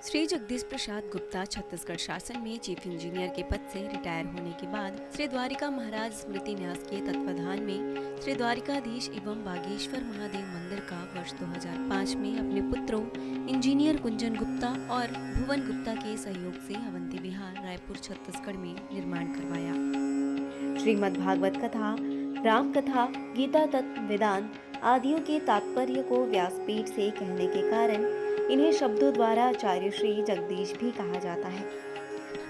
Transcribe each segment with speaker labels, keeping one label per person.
Speaker 1: श्री जगदीश प्रसाद गुप्ता छत्तीसगढ़ शासन में chief engineer के पद से रिटायर होने के बाद श्री द्वारिका महाराज स्मृति न्यास के तत्वाधान में श्री द्वारिकाधीश एवं बागेश्वर महादेव मंदिर का वर्ष 2005 में अपने पुत्रों इंजीनियर कुंजन गुप्ता और भुवन गुप्ता के सहयोग से अवंती विहार रायपुर छत्तीसगढ़ में निर्माण करवाया। श्रीमद् भागवत कथा, राम कथा, गीता तत्व, वेदांत आदियों के तात्पर्य को व्यासपीठ से कहने के कारण इन्हें शब्दों द्वारा आचार्य श्री जगदीश भी कहा जाता है।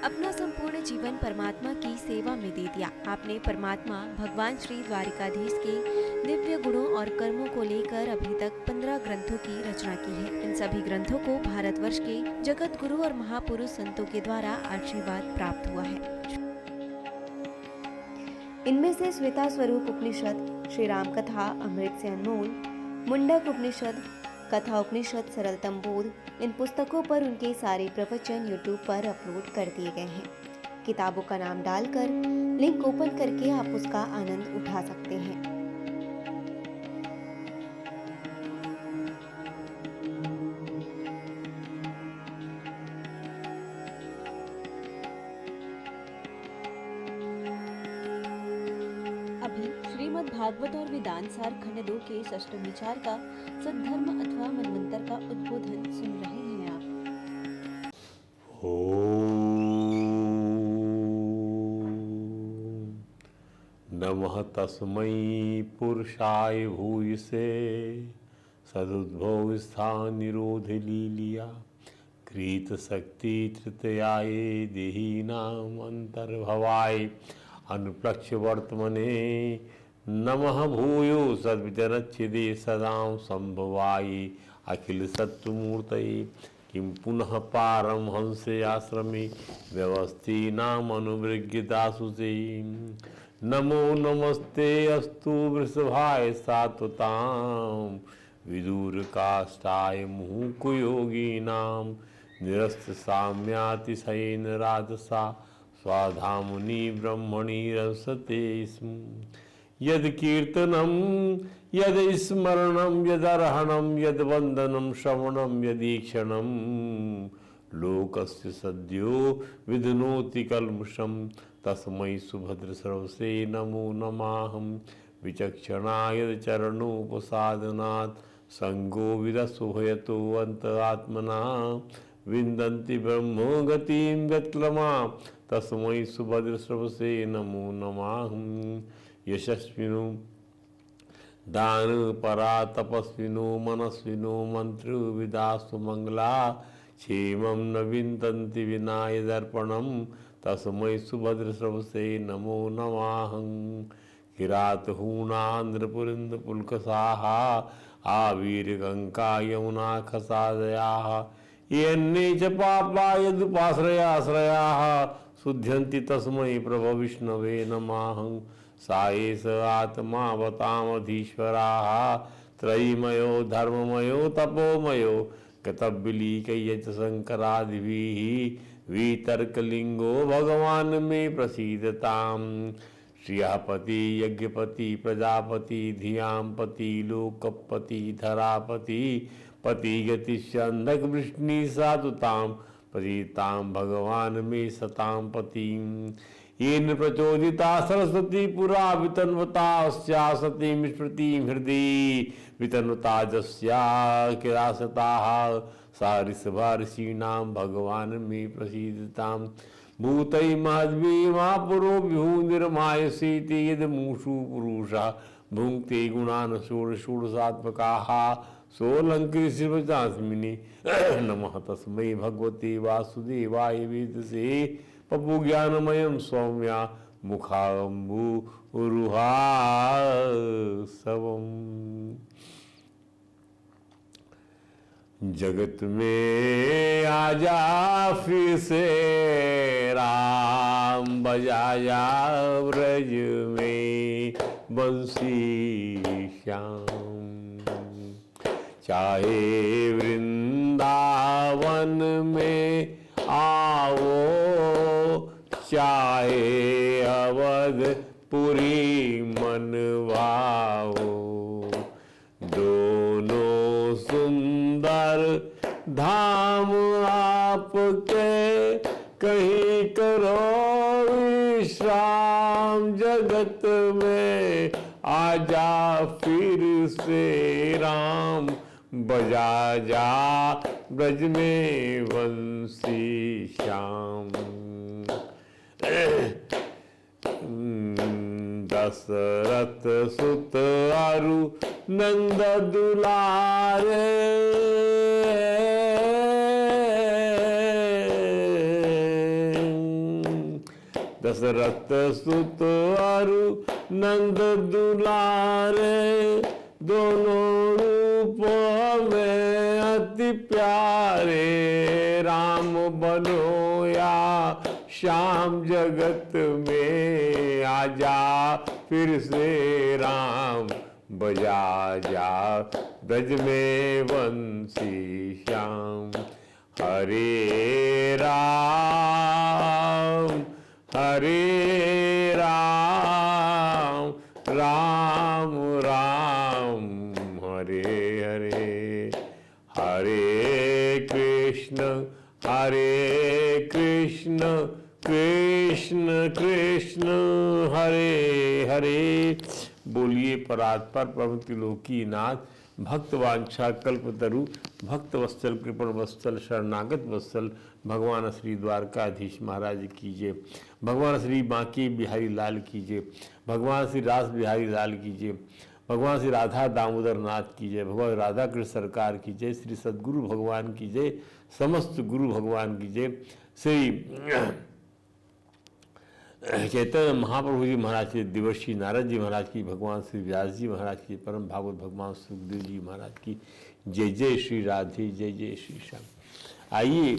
Speaker 1: अपना संपूर्ण जीवन परमात्मा की सेवा में दे दिया। आपने परमात्मा भगवान श्री द्वारिकाधीश के दिव्य गुणों और कर्मों को लेकर अभी तक 15 ग्रंथों की रचना की है। इन सभी ग्रंथों को भारतवर्ष के जगत गुरु और महापुरुष संतों के द्वारा आशीर्वाद प्राप्त हुआ है। इनमें से श्वेता स्वरूप उपनिषद, श्री राम कथा अमृत से अनमोल, मुंडक उपनिषद, कथा उपनिषद, सरलतम बोध, इन पुस्तकों पर उनके सारे प्रवचन यूट्यूब पर अपलोड कर दिए गए हैं। किताबों का नाम डालकर लिंक ओपन करके आप उसका आनंद उठा सकते हैं। अभी श्रीमद् भागवत और वेदांत सार खंड 2 के षष्ठ विचार का सद्धर्म अथवा मनवंतर का उद्बोधन सुन रहे हैं आप।
Speaker 2: नमः तस्मै पुरुषाय भूयसे सदुद्भव स्थान निरोध लीलिया कृत शक्ति तृतीयाय देहीनाम अंतर्भवाय अनुप्लक्ष वर्तमने नमः भूयो सद्विचरच्छिदे सदां संभवाय अखिल सत्त्वमूर्तये किं पुनः पारम हंसे आश्रमे व्यवस्थीनाम अनुवृग्यदासुते नमो नमस्ते अस्तु वृषभाय सात्वतां विदूर काष्ठाय मुहुकुयोगिनां निरस्त साम्यातिशयेन राजसा स्वाधामुनि ब्रह्मणि रसते स्म यद कीर्तनम यद स्मरणम यदर्हणम यद वंदनम श्रवणम यदीक्षणम लोकस्य सद्यो विधनोति कल्मषम तस्मै सुभद्र सर्वसे नमो नमाहं विचक्षणा यद चरणोपसादनात् संगो विदसुभयतो अंत आत्मना विन्दन्ति ब्रह्म गतिं गत्लमा तस्मै सुभद्र सर्वसे नमो नमाहं यशस्विनो दान परा तपस्विनो मनस्विनो मंत्र विदास्तु मंगला क्षेमं न विन्दन्ति विनाय दर्पणं तस्मै सुभद्र सर्वसे नमो नमाहं किरातहूणान्द्रपुरिन्द पुल्कसाः आवीरगङ्का यमुना खसादयाः ये च पापा यदुपाश्रयाश्रयाः शुध्यन्ति तस्मै प्रभो विष्णवे नमाहं सा एष आत्मावतामधीश्वराः त्रयीमयो धर्ममयो तपोमयो गतविलीकय्य शंकरादिभिः वितर्कलिंगो भगवान में प्रसीदताम् श्रियःपति यज्ञपति प्रजापति धियांपति लोकपति धरापति पति गतिश्चंदक वृष्णि साधुतां प्रसीतां भगवान में सतां पतिं येन प्रचोदिता सरस्वती पुरा वितन्वता सतीं स्मृतिं हृदि वितन्वता जस्या किरासताः सा ऋषभार्षीणां भगवान में प्रसीदतां भूतै महद्वी महापुरो विहू निर्मायसीति यद मूषु पुरुषा भुंक्ते गुणान् षोडशात्मकाः सोऽलङ्कृतस्मिनि नमः तस्मै भगवते वासुदेवाय वेदसे पपु ज्ञानमयं सौम्या मुखाम्बुरुहा सवम् जगत में आजा फिर से राम बजाया ब्रज में बंसी श्याम चाहे वृंदावन में आओ चाहे अवधपुरी मनवाओ दोनों सुंदर धाम होते, कहीं करो विश्राम जगत में, आजा फिर से राम, बजा जा ब्रज में वंशी श्याम। दशरथ सुत अरु नंद दुलारे, दशरथ सुत अरु नंद दुलारे, दोनों रूप में अति प्यारे, राम बनो या श्याम जगत में, आजा फिर से राम, बजा जा ब्रज में वंशी श्याम। हरे राम राम राम हरे हरे, हरे कृष्ण कृष्ण कृष्ण हरे हरे। बोलिए परात्पर प्रभु त्रिलोकीनाथ, भक्त वांछा कल्पतरु, भक्त वत्सल कृपण वत्सल शरणागत वत्सल भगवान श्री द्वारकाधीश महाराज कीजिए, भगवान श्री बांके बिहारी लाल कीजिए, भगवान श्री रास बिहारी लाल कीजिए, भगवान श्री राधा दामोदर नाथ कीजिए, भगवान राधा कृष्ण सरकार कीजिए, श्री सद्गुरु भगवान कीजिए, समस्त गुरु भगवान कीजिए, श्री चैतन्य महाप्रभु जी महाराज की, देवर्षि नारद जी महाराज की, भगवान श्री व्यास जी महाराज की, परम भागवत भगवान सुखदेव जी महाराज की। जय जय श्री राधे, जय जय श्री श्याम। आइए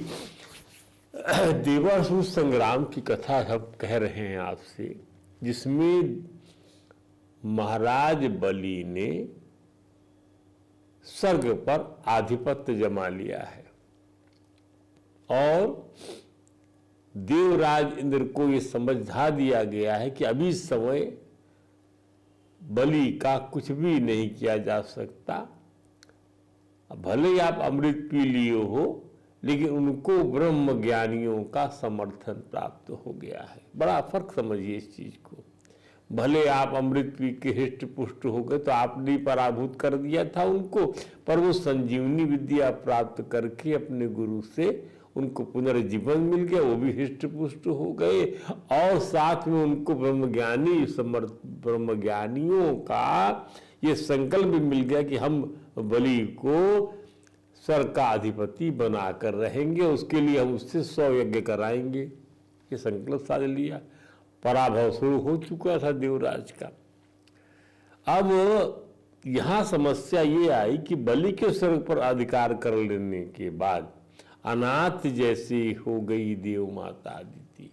Speaker 2: देवासुर संग्राम की कथा हम कह रहे हैं आपसे, जिसमें महाराज बलि ने स्वर्ग पर आधिपत्य जमा लिया है और देवराज इंद्र को ये समझा दिया गया है कि अभी समय बलि का कुछ भी नहीं किया जा सकता। भले ही आप अमृत पी लिए हो, लेकिन उनको ब्रह्म ज्ञानियों का समर्थन प्राप्त हो गया है। बड़ा फर्क समझिए इस चीज को। भले आप अमृत पी के हृष्ट पुष्ट हो गए तो आपने पराभूत कर दिया था उनको, पर वो संजीवनी विद्या प्राप्त करके अपने गुरु से उनको पुनर्जीवन मिल गया, वो भी हृष्ट पुष्ट हो गए और साथ में उनको ब्रह्मज्ञानियों का ये संकल्प भी मिल गया कि हम बलि को स्वर्ग का अधिपति बनाकर रहेंगे, उसके लिए हम उससे 100 यज्ञ कराएंगे। ये संकल्प साध लिया। पराभव शुरू हो चुका था देवराज का। अब यहां समस्या ये आई कि बलि के स्वर्ग पर अधिकार कर लेने के बाद अनाथ जैसी हो गई देव माता अदिति।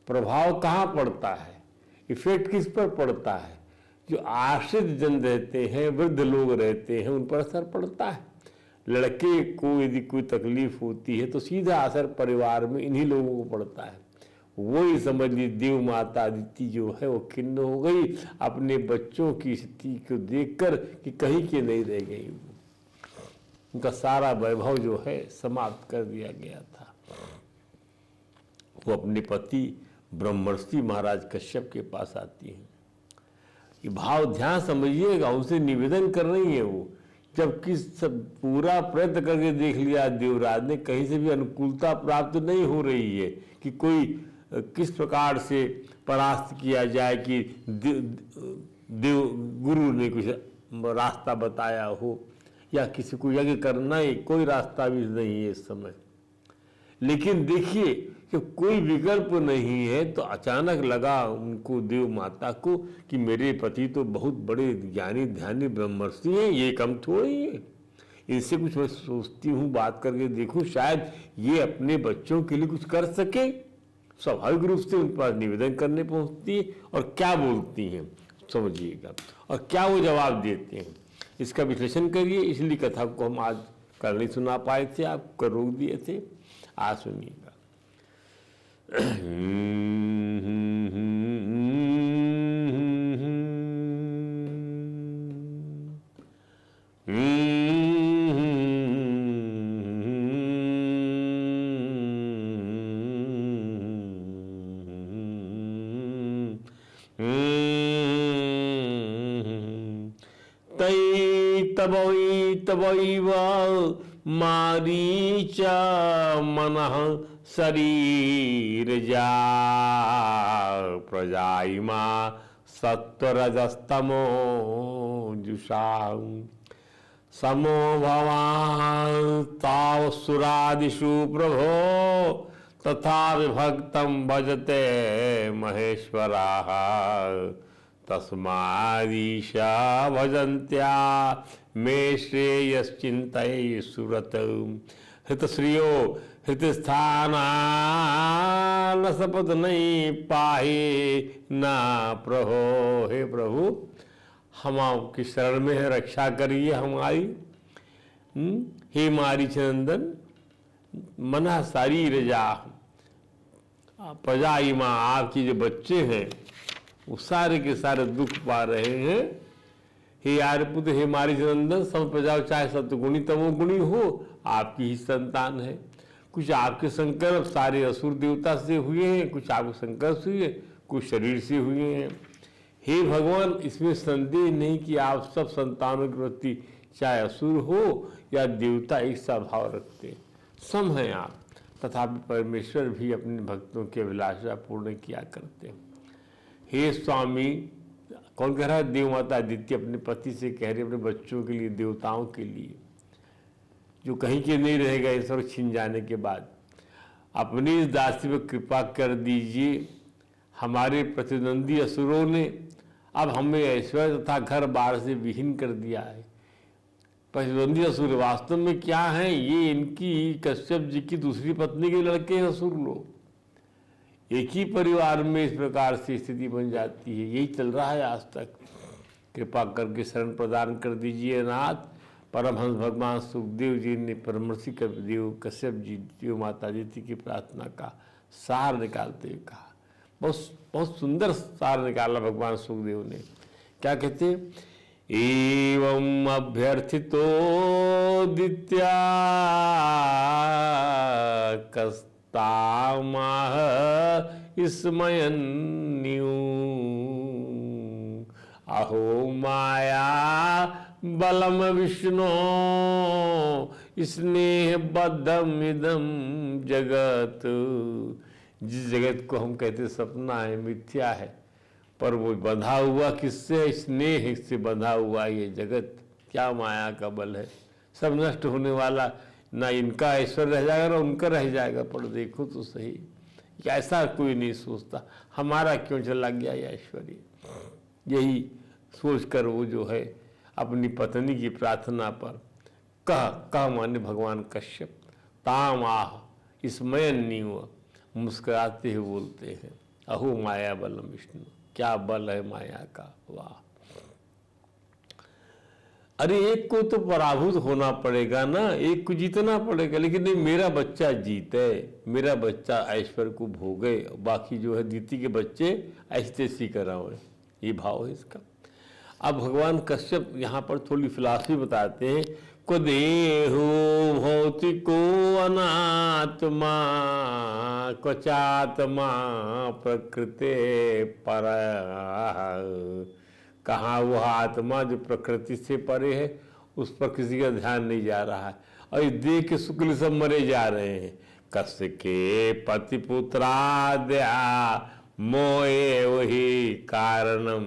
Speaker 2: प्रभाव कहाँ पड़ता है, इफेक्ट किस पर पड़ता है? जो आश्रित जन रहते हैं, वृद्ध लोग रहते हैं, उन पर असर पड़ता है। लड़के को यदि कोई तकलीफ होती है तो सीधा असर परिवार में इन्हीं लोगों को पड़ता है। वही समझ ली देव माता अदिति जो है वो खिन्न हो गई अपने बच्चों की स्थिति को देखकर कि कहीं के नहीं रह गई। उनका सारा वैभव जो है समाप्त कर दिया गया था। वो अपने पति ब्रह्मर्षि महाराज कश्यप के पास आती हैं। ये भाव ध्यान समझिएगा, उनसे निवेदन कर रही है वो, जबकि सब पूरा प्रयत्न करके देख लिया देवराज ने, कहीं से भी अनुकूलता प्राप्त नहीं हो रही है कि कोई किस प्रकार से परास्त किया जाए कि देव गुरु ने कुछ रास्ता बताया हो या किसी को यज्ञ करना ही कोई रास्ता भी नहीं है इस समय। लेकिन देखिए कि कोई विकल्प नहीं है तो अचानक लगा उनको देव माता को कि मेरे पति तो बहुत बड़े ज्ञानी ध्यानी ब्रह्मर्षि हैं, ये कम थोड़ी है। इनसे कुछ मैं सोचती हूँ, बात करके देखूँ, शायद ये अपने बच्चों के लिए कुछ कर सके। स्वाभाविक रूप से उन पर निवेदन करने पहुँचती है और क्या बोलती हैं समझिएगा, और क्या वो जवाब देते हैं इसका विश्लेषण करिए। इसलिए कथा को हम आज कल नहीं सुना पाए थे, आपको रोक दिए थे, आज सुनिएगा। तई तबैव मारीच मनः शरीर जा प्रजाइमा सत्वरजस्तमो जुषा समो भवान् ताव सुरादिषु प्रभो तथा विभक्तं भजते महेश्वराः तस्मादीशा भजन्त्या मे श्रेयश्चिन्तये सुरत हृतश्रियो हृतस्थाना न सपद नहीं पाहे ना प्रभो। हे प्रभु, हम आपकी शरण में है, रक्षा करिए हमारी। हे मारीच नंदन, मना सारी रजा प्रजा माँ, आपकी जो बच्चे हैं वो सारे के सारे दुख पा रहे हैं। हे आर्यपुत्र, हे मारीच नंदन, सब प्रजा चाहे सत्गुणी तमोगुणी हो, आपकी ही संतान है। कुछ आपके संकल्प सारे असुर देवता से हुए हैं, कुछ आपके संकल्प से हुए, कुछ शरीर से हुए हैं। हे भगवान, इसमें संदेह नहीं कि आप सब संतानों के प्रति चाहे असुर हो या देवता एक सा भाव रखते हैं, सम हैं आप। तथापि परमेश्वर भी अपने भक्तों की अभिलाषा पूर्ण किया करते हैं। हे स्वामी, कौन कह रहा है? देव माता आदित्य अपने पति से कह रहे अपने बच्चों के लिए, देवताओं के लिए जो कहीं के नहीं रहेगा ईश्वर छीन जाने के बाद, अपनी इस दासी पर कृपा कर दीजिए। हमारे प्रतिद्वंदी असुरों ने अब हमें ऐश्वर्य तथा घर बार से विहीन कर दिया है। प्रतिद्वंदी असुर वास्तव में क्या है? ये इनकी कश्यप जी की दूसरी पत्नी के लड़के हैं असुर लोग। एक ही परिवार में इस प्रकार से स्थिति बन जाती है, यही चल रहा है आज तक। कृपा करके शरण प्रदान कर दीजिए नाथ। परमहंस भगवान सुखदेव जी ने परमर्षि देव कश्यप जी देव माता जी की प्रार्थना का सार निकालते हुए कहा, बहुत सुंदर सार निकाला भगवान सुखदेव ने। क्या कहते हैं? एवं अभ्यर्थितो दित्या कस्तामाह स्मयन्यू अहो माया बलम विष्णु स्नेह बद्धम इदम जगत। जिस जगत को हम कहते सपना है, मिथ्या है, पर वो बंधा हुआ किससे? स्नेह से बंधा हुआ ये जगत। क्या माया का बल है, सब नष्ट होने वाला। ना इनका ऐश्वर्य रह जाएगा ना उनका रह जाएगा। पर देखो तो सही, ऐसा कोई नहीं सोचता हमारा क्यों चला गया ये ऐश्वर्य। यही सोचकर वो जो है अपनी पत्नी की प्रार्थना पर कह माने भगवान कश्यप ताम आह स्मयन्यू मुस्कुराते हुए बोलते हैं, अहो माया बलम विष्णु, क्या बल है माया का। वाह! अरे एक को तो पराभूत होना पड़ेगा ना, एक को जीतना पड़ेगा। लेकिन नहीं, मेरा बच्चा जीते, मेरा बच्चा ऐश्वर्य को भोगे, बाकी जो है दीति के बच्चे ऐसी कराओ, ये भाव है इसका। अब भगवान कश्यप यहाँ पर थोड़ी फिलॉसफी बताते हैं। को देहो भौतिको अनात्मा क्वचात्मा प्रकृति पर। कहाँ वो आत्मा जो प्रकृति से परे है, उस पर किसी का ध्यान नहीं जा रहा है। और इस देह के शुक्ल सब मरे जा रहे हैं। कस के पति पुत्राद्या मोए वही कारणम।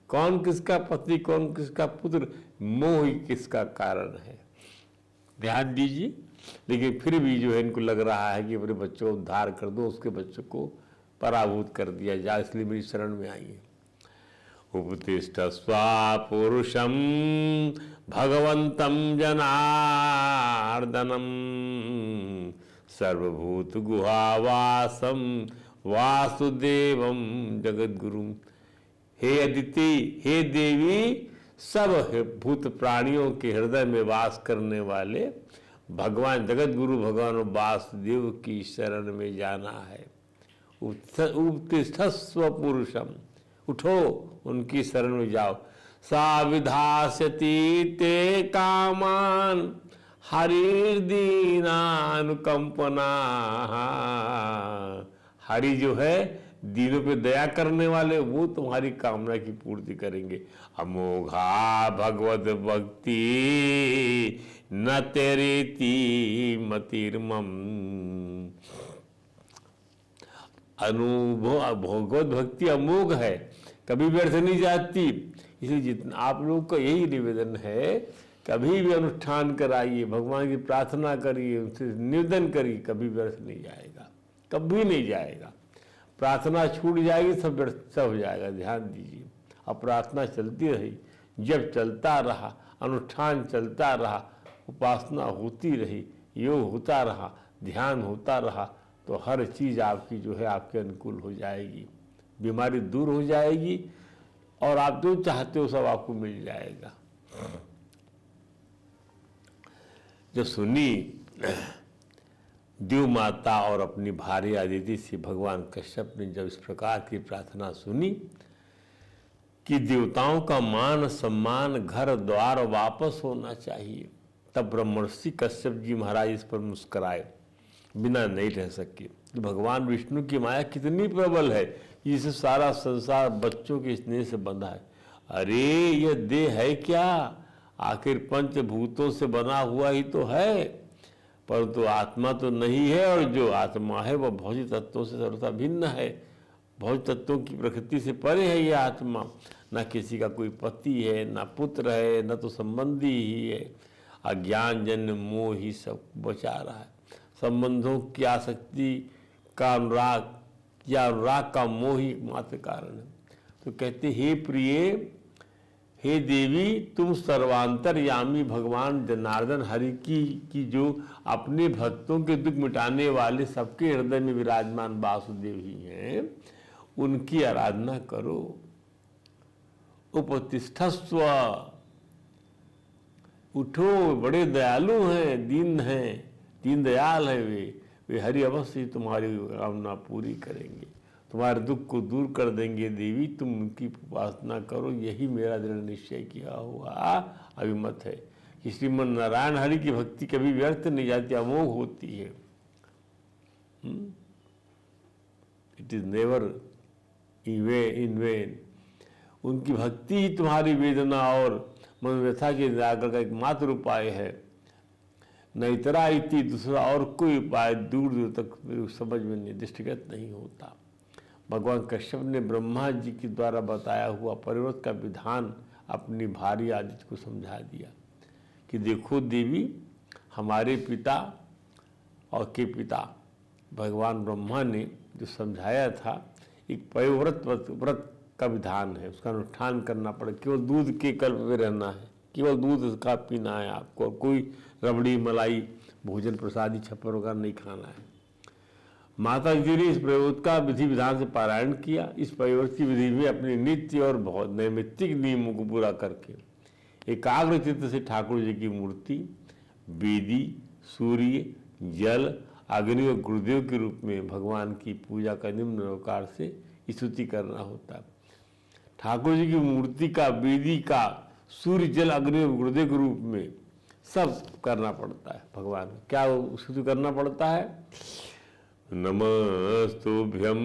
Speaker 2: कौन किसका पति, कौन किसका पुत्र, मोह ही किसका कारण है। ध्यान दीजिए। लेकिन फिर भी जो है इनको लग रहा है कि अपने बच्चों को उद्धार कर दो, उसके बच्चों को पराभूत कर दिया जाए, इसलिए मेरी शरण में आई है। उपतिष्ठ स्वापुरुषम भगवंतम जनार्दनम सर्वभूत गुहावासम वासुदेवम जगद्गुरुम। हे अदिति, हे देवी, सब भूत प्राणियों के हृदय में वास करने वाले भगवान जगत गुरु भगवान वासुदेव की शरण में जाना है। उत्तिष्ठस्व पुरुषम, उठो उनकी शरण में जाओ। सा विधास्यति ते कामान हरिर्दीनानुकंपना। हरि जो है दीनों पे दया करने वाले, वो तुम्हारी कामना की पूर्ति करेंगे। अमोघा भगवत भक्ति न तेरी मतिर्मम। अनुभव भगवत भक्ति अमोघ है, कभी व्यर्थ नहीं जाती। इसलिए जितना आप लोग का यही निवेदन है, कभी भी अनुष्ठान कराइए, भगवान की प्रार्थना करिए, उनसे निवेदन करिए, कभी व्यर्थ नहीं जाएगा, कभी नहीं जाएगा। प्रार्थना छूट जाएगी सब व्यर्थ सब हो जाएगा। ध्यान दीजिए, अब प्रार्थना चलती रही, जब चलता रहा, अनुष्ठान चलता रहा, उपासना होती रही, योग होता रहा, ध्यान होता रहा, तो हर चीज़ आपकी जो है आपके अनुकूल हो जाएगी, बीमारी दूर हो जाएगी और आप जो चाहते हो सब आपको मिल जाएगा। जो सुनी देव माता और अपनी भार्य अदिति से भगवान कश्यप ने जब इस प्रकार की प्रार्थना सुनी कि देवताओं का मान सम्मान घर द्वार वापस होना चाहिए, तब ब्रह्मर्षि कश्यप जी महाराज इस पर मुस्कुराए, बिना नहीं रह सके। भगवान विष्णु की माया कितनी प्रबल है, जिसे सारा संसार बच्चों के स्नेह से बंधा है। अरे यह देह है क्या, आखिर पंचभूतों से बना हुआ ही तो है, परंतु आत्मा तो नहीं है, और जो आत्मा है वह भौतिक तत्वों से सर्वथा भिन्न है। भौतिक तत्वों की प्रकृति से परे है यह आत्मा। न किसी का कोई पति है, न पुत्र है, न तो संबंधी ही है। अज्ञान जन्य मोह ही सब बचा रहा है। संबंधों की आसक्ति का अनुराग या अनुराग का मोह ही एकमात्र कारण है। तो कहते हे प्रिय, हे देवी, तुम सर्वांतरयामी भगवान जनार्दन हरि की जो अपने भक्तों के दुख मिटाने वाले सबके हृदय में विराजमान वासुदेव ही हैं, उनकी आराधना करो। उपतिष्ठस्व, उठो, बड़े दयालु हैं, दीन दयाल है वे हरि अवश्य तुम्हारी कामना पूरी करेंगे, तुम्हारे दुख को दूर कर देंगे। देवी तुम उनकी उपासना करो, यही मेरा दृढ़ निश्चय किया हुआ अभिमत है कि श्रीमन नारायण हरि की भक्ति कभी व्यर्थ नहीं जाती, अमोघ होती है। It is never in when. उनकी भक्ति ही तुम्हारी वेदना और मन व्यथा के निराकरण का एकमात्र उपाय है। न इतरा इति, दूसरा और कोई उपाय दूर दूर तक समझ में नहीं, दृष्टिगत नहीं होता। भगवान कश्यप ने ब्रह्मा जी के द्वारा बताया हुआ परिवर्तन का विधान अपनी भार्य आदित्य को समझा दिया कि देखो देवी, हमारे पिता और के पिता भगवान ब्रह्मा ने जो समझाया था, एक पयोव्रत का विधान है, उसका अनुष्ठान करना पड़े। केवल दूध के कल्प में रहना है, केवल दूध का पीना है आपको, कोई रबड़ी मलाई भोजन प्रसादी छप्पर वगैरह नहीं खाना है। माता जी ने इस प्रयोग का विधि विधान से पारायण किया। इस प्रयोग की विधि में अपने नित्य और बहुत नैमित्तिक नियमों को पूरा करके एकाग्र चित्त से ठाकुर जी की मूर्ति, वेदी, सूर्य, जल, अग्नि और गुरुदेव के रूप में भगवान की पूजा का निम्न प्रकार से स्तुति करना होता है। ठाकुर जी की मूर्ति का, वेदी का, सूर्य, जल, अग्नि और गुरुदेव के रूप में सब करना पड़ता है। भगवान क्या स्तुति करना पड़ता है? नमस्तुभ्यं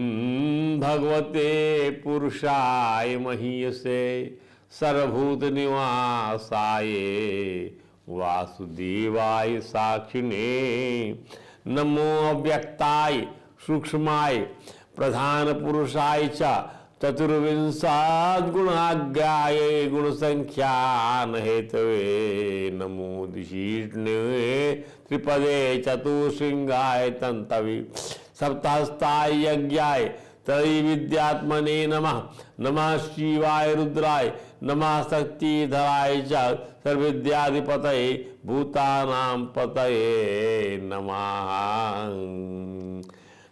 Speaker 2: भगवते पुरुषाय महीयसे सर्वभूत निवासाय वासुदेवाय साक्षिणे नमो अव्यक्ताय सूक्ष्माय प्रधान पुरुषाय च चतुर्विंशात् गुणाज्ञाय गुणसंख्यान हेतवे नमो दिशीर्णे त्रिपदे चतुश्रृंगाय तंतवे सप्तहस्ताय यज्ञाय त्रयविद्यात्मने नमः। नमः शिवाय रुद्राय नमः शक्तिधराय च सर्वविद्याधिपतये भूतानां पतये नमः।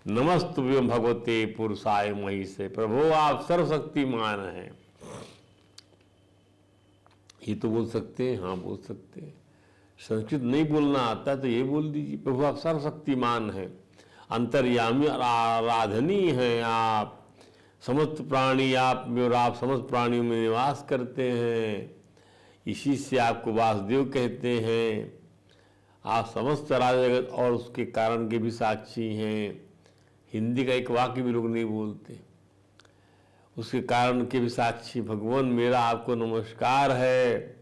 Speaker 2: नमस्तुभ्यं भगवते पुरुषाय महीयसे। प्रभु आप सर्वशक्तिमान हैं। ये तो बोल सकते हैं, हाँ बोल सकते हैं। संस्कृत नहीं बोलना आता तो ये बोल दीजिए, प्रभु आप सर्वशक्तिमान हैं, अंतर्यामी और आराधनीय हैं। आप समस्त प्राणी आप में और आप समस्त प्राणियों में निवास करते हैं, इसी से आपको वासुदेव कहते हैं। आप समस्त जगत और उसके कारण के भी साक्षी हैं। हिंदी का एक वाक्य भी लोग नहीं बोलते, उसके कारण के भी साक्षी भगवान मेरा आपको नमस्कार है।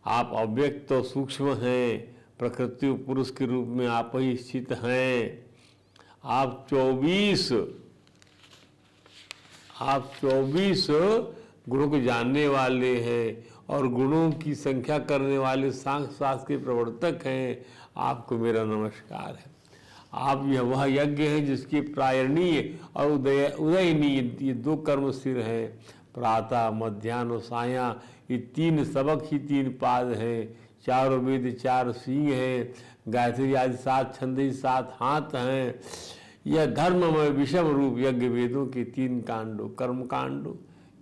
Speaker 2: आप अव्यक्त तो सूक्ष्म हैं, प्रकृति पुरुष के रूप में आप ही स्थित हैं। आप 24 गुणों को जानने वाले हैं और गुणों की संख्या करने वाले सांख्य शास्त्र के प्रवर्तक हैं। आपको मेरा नमस्कार है। आप यह वह यज्ञ है जिसकी प्रायणीय और उदयनीय ये 2 कर्म सिर हैं। प्रातः मध्याह्न और साया ये 3 सबक ही 3 पाद हैं। 4 वेद 4 सिंह हैं। गायत्री आदि 7 छंद 7 हाथ हैं। यह धर्ममय विषम रूप यज्ञ वेदों के 3 कांडों कर्म कांडों,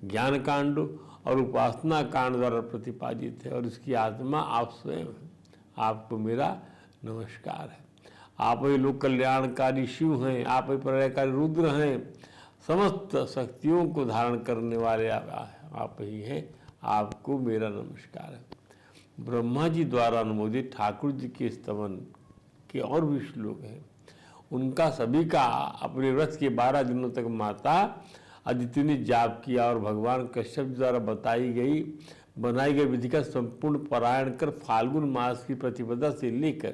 Speaker 2: ज्ञान कांडों और उपासना कांड द्वारा प्रतिपादित है और इसकी आत्मा आप स्वयं हैं। आपको मेरा नमस्कार है। आप ही लोक कल्याणकारी शिव हैं, आप ही प्रलयकारी रुद्र हैं, समस्त शक्तियों को धारण करने वाले आप ही हैं। आपको मेरा नमस्कार है। ब्रह्मा जी द्वारा अनुमोदित ठाकुर जी के स्तवन के और भी श्लोक हैं। उनका सभी का अपने व्रत के 12 दिनों तक माता अदिति ने जाप किया और भगवान कश्यप द्वारा बनाई गई विधि का संपूर्ण पारायण कर फाल्गुन मास की प्रतिपदा से लेकर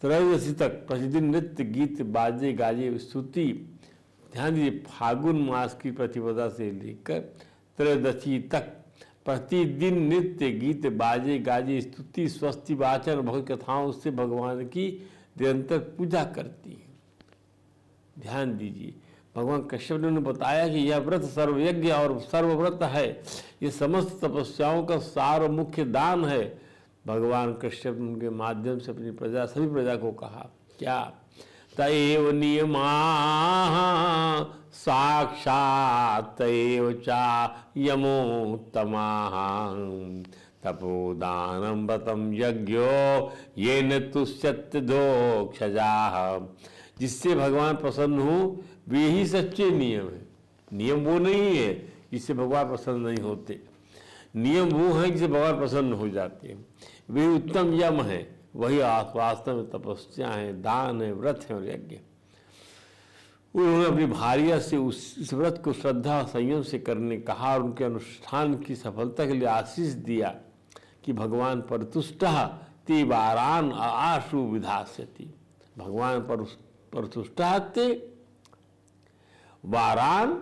Speaker 2: त्रयोदशी तक प्रतिदिन नृत्य गीत बाजे गाजे स्तुति। ध्यान दीजिए, फाल्गुन मास की प्रतिपदा से लेकर त्रयोदशी तक प्रतिदिन नृत्य गीत बाजे गाजे स्तुति स्वस्ति वाचन भगवत कथाओं से भगवान की निरंतर पूजा करती है। ध्यान दीजिए, भगवान कश्यप ने बताया कि यह व्रत सर्वयज्ञ और सर्वव्रत है। ये समस्त तपस्याओं का सार और मुख्य दान है। भगवान कश्यप ने उनके माध्यम से अपनी प्रजा सभी प्रजा को कहा क्या, तएव नियमा साक्षात तएव चा यमोत्तमा तपोदानम व्रतम यज्ञो ये न तुष्यत्य दोक्षजा। जिससे भगवान प्रसन्न हो वे ही सच्चे नियम है। नियम वो नहीं है जिससे भगवान प्रसन्न नहीं होते। नियम वो है जिससे भगवान प्रसन्न हो जाते हैं। वे उत्तम यम है, वही वास्तव में तपस्या है, दान है, व्रत है और यज्ञ। उन्होंने अपनी भार्या से इस व्रत को श्रद्धा संयम से करने कहा और उनके अनुष्ठान की सफलता के लिए आशीष दिया कि भगवान परतुष्टः ते वारान आशु विधास्यति। भगवान परतुष्टः ते वारान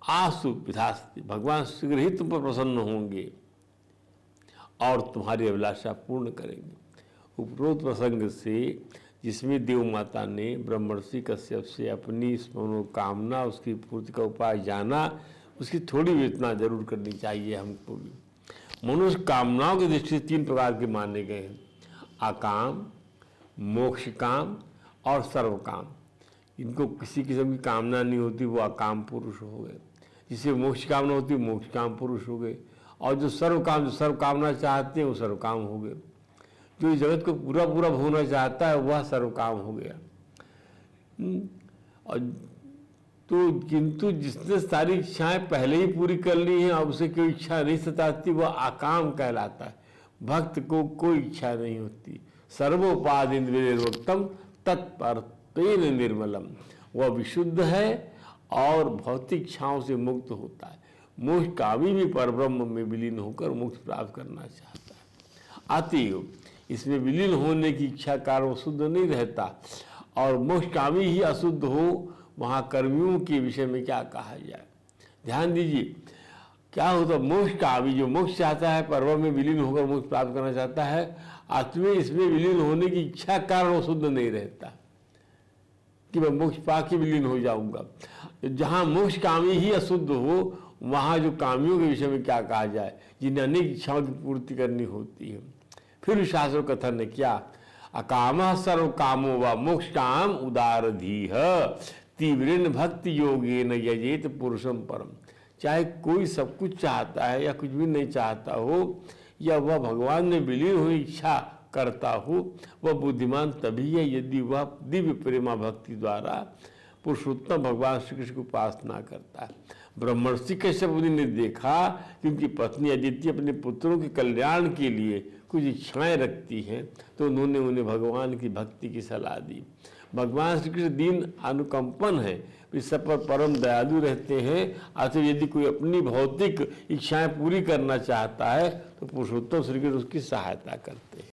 Speaker 2: आशु विधास्यति। भगवान शीघ्र ही तुम पर प्रसन्न होंगे और तुम्हारी अभिलाषा पूर्ण करेंगे। उपरोक्त प्रसंग से जिसमें देव माता ने ब्रह्मर्षि कश्यप से अपनी मनोकामना उसकी पूर्ति का उपाय जाना, उसकी थोड़ी विवेचना जरूर करनी चाहिए हमको भी। मनुष्य कामनाओं की दृष्टि से 3 प्रकार के माने गए हैं, अकाम, मोक्ष काम और सर्वकाम। इनको किसी किस्म की कामना नहीं होती वो अकाम पुरुष हो गए। जिसे मोक्ष कामना होती मोक्ष काम पुरुष हो गए। और जो सर्व कामना चाहते हैं वो सर्वकाम हो गए। जो इस जगत को पूरा पूरा भोगना चाहता है वह सर्वकाम हो गया। और तो किंतु जिसने सारी इच्छाएं पहले ही पूरी कर ली हैं और उसे कोई इच्छा नहीं सताती वह अकाम कहलाता है। भक्त को कोई इच्छा नहीं होती। सर्वोपाधि निर्वक्तम तत्परतेन निर्मलम। वह विशुद्ध है और भौतिक इच्छाओं से मुक्त होता है। मोक्ष कामी भी परब्रह्म में विलीन होकर मोक्ष प्राप्त करना चाहता है। अतएव इसमें विलीन होने की इच्छा कारण वो शुद्ध नहीं रहता और मोक्ष कामी ही अशुद्ध हो। वहाँ कर्मियों के विषय में क्या कहा जाए, ध्यान दीजिए। क्या होता, मोक्ष कामी जो मोक्ष चाहता है, परब्रह्म में विलीन होकर मोक्ष प्राप्त करना चाहता है, आत्मा इसमें विलीन होने की इच्छा कारण वो शुद्ध नहीं रहता कि मैं मोक्ष पा के विलीन हो जाऊंगा। जहाँ मोक्ष कामी ही अशुद्ध हो वहाँ जो कामियों के विषय में क्या कहा जाए, जिन्हें अनेक इच्छाओं की पूर्ति करनी होती है। फिर शास्त्र कथन ने क्या, अकामः सर्व कामो व मोक्ष काम उदारधीह तीव्रेन भक्ति योगेन यजेत पुरुषम परम। चाहे कोई सब कुछ चाहता है या कुछ भी नहीं चाहता हो, या वह भगवान ने विलीन हुई इच्छा करता हो, वह बुद्धिमान तभी है यदि वह दिव्य प्रेमा भक्ति द्वारा पुरुषोत्तम भगवान श्री कृष्ण की उपासना करता है। ब्रह्मर्षि कश्यप मुनि ने देखा कि उनकी पत्नी अदिति अपने पुत्रों के कल्याण के लिए कुछ इच्छाएं रखती हैं, तो उन्होंने उन्हें भगवान की भक्ति की सलाह दी। भगवान श्री कृष्ण दीन अनुकंपन है, वे सब पर परम दयालु रहते हैं। अतः यदि कोई अपनी भौतिक इच्छाएं पूरी करना चाहता है तो पुरुषोत्तम श्री कृष्ण उसकी सहायता करते हैं।